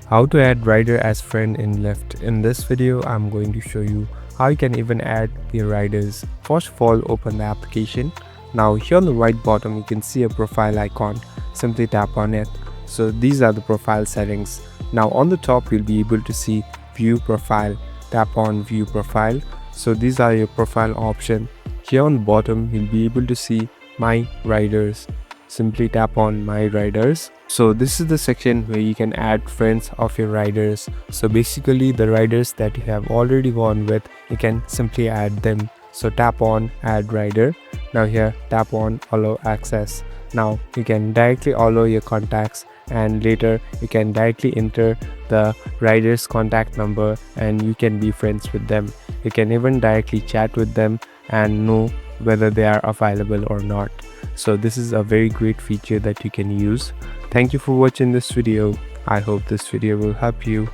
How to add rider as friend in Lyft. In this video, I'm going to show you how you can even add the riders. First of all, open the application. Now here on the right bottom, you can see a profile icon. Simply tap on it. So these are the profile settings. Now on the top, you'll be able to see view profile. Tap on view profile. So these are your profile option. Here on the bottom, you'll be able to see my riders. Simply tap on my riders. So this is the section where you can add friends of your riders. So basically the riders that you have already gone with, you can simply add them. So tap on add rider. Now here tap on allow access. Now you can directly allow your contacts, and later you can directly enter the rider's contact number and you can be friends with them. You can even directly chat with them and know whether they are available or not. So this is a very great feature that you can use. Thank you for watching this video. I hope this video will help you.